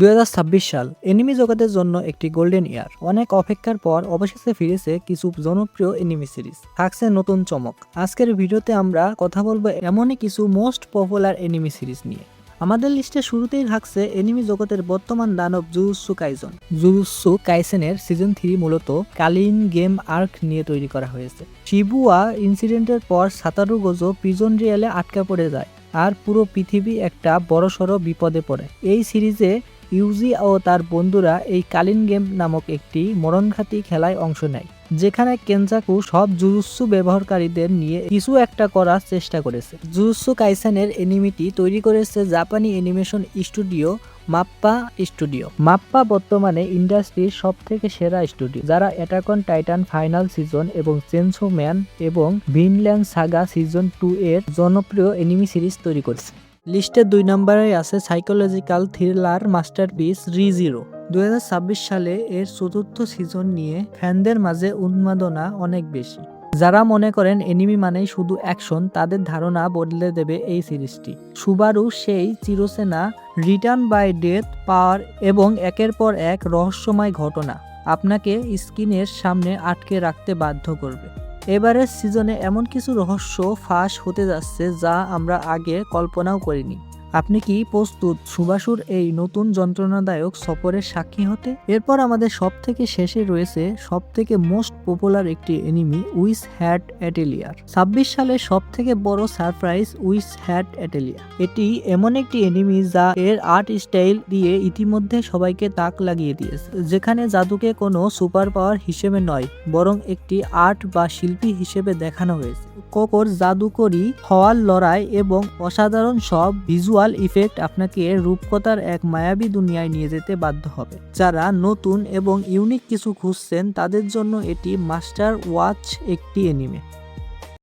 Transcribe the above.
2026 সাল এনিমি জগতের জন্য একটি গোল্ডেন ইয়ার। অনেক অপেক্ষার পর অবশেষে ফিরেছে কিছু জনপ্রিয় এনিমি সিরিজ, থাকছে নতুন চমক। আজকের ভিডিওতে আমরা কথা বলবো এমনই কিছু মোস্ট পপুলার এনিমি সিরিজ নিয়ে। আমাদের লিস্টে শুরুতেই থাকছে এনিমি জগতের বর্তমান দানব জুজুৎসু কাইসেন। জুজুৎসু কাইসেনের সিজন 3 মূলত কালিন গেম আর্ক নিয়ে তৈরি করা হয়েছে। শিবুয়া ইনসিডেন্টের পর সাতারু গোজো প্রিজন রিয়েলে আটকা পড়ে যায় আর পুরো পৃথিবী একটা বড়সড় বিপদে পড়ে। এই সিরিজে ইউজি ও তার বন্ধুরা এই কালিন গেম নামক একটি মরণঘাতী খেলায় অংশ নেয়, যেখানে কেনজাকু সব জুজুৎসু ব্যবহারকারীদের নিয়ে কিছু একটা করার চেষ্টা করেছে। জুজুৎসু কাইসেনের এনিমিটি তৈরি করেছে জাপানি অ্যানিমেশন স্টুডিও মাপ্পা স্টুডিও। মাপ্পা বর্তমানে ইন্ডাস্ট্রির সব থেকে সেরা স্টুডিও, যারা attack on Titan final season এবং চেনসো ম্যান এবং ভিনল্যান্ড সাগা সিজন 2 এর জনপ্রিয় এনিমি সিরিজ তৈরি করেছে। লিস্টের 2 নম্বরে আছে সাইকোলজিক্যাল থ্রিলার মাস্টারপিস রিজিরো। 2026 সালে এর চতুর্থ সিজন নিয়ে ফ্যানদের মাঝে উন্মাদনা অনেক বেশি। যারা মনে করেন এনিমি মানেই শুধু অ্যাকশন, তাদের ধারণা বদলে দেবে এই সিরিজটি। সুবারু সেই চিরচেনা রিটার্ন বাই ডেথ পাওয়ার এবং একের পর এক রহস্যময় ঘটনা আপনাকে স্ক্রিনের সামনে আটকে রাখতে বাধ্য করবে। এবারের সিজনে এমন কিছু রহস্য ফাঁস হতে যাচ্ছে যা আমরা আগে কল্পনাও করিনি। আপনি কি প্রস্তুত সুবাসুর এই নতুন যন্ত্রণাদায়ক সফরের সাক্ষী হতে? এরপর আমাদের সব থেকে শেষে রয়েছে সব থেকে মোস্ট পপুলার একটি এনিমি, উইচ হ্যাট অ্যাটেলিয়ার। 26 সালে সব থেকে বড় সারপ্রাইজ উইচ হ্যাট অ্যাটেলিয়া। এটি এমন একটি এনিমি যা এর আর্ট স্টাইল দিয়ে ইতিমধ্যে সবাইকে তাক লাগিয়ে দিয়েছে, যেখানে জাদুকে কোনো সুপার পাওয়ার হিসেবে নয় বরং একটি আর্ট বা শিল্পী হিসেবে দেখানো হয়েছে। কোকোর জাদুকরী হওয়ার লড়াই এবং অসাধারণ সব ভিজুয়াল ইফেক্ট আপনাকে রূপকথার এক মায়াবী দুনিয়ায় নিয়ে যেতে বাধ্য হবে। যারা নতুন এবং ইউনিক কিছু খুঁজছেন তাদের জন্য এটি মাস্টার ওয়াচ একটি এনিমে।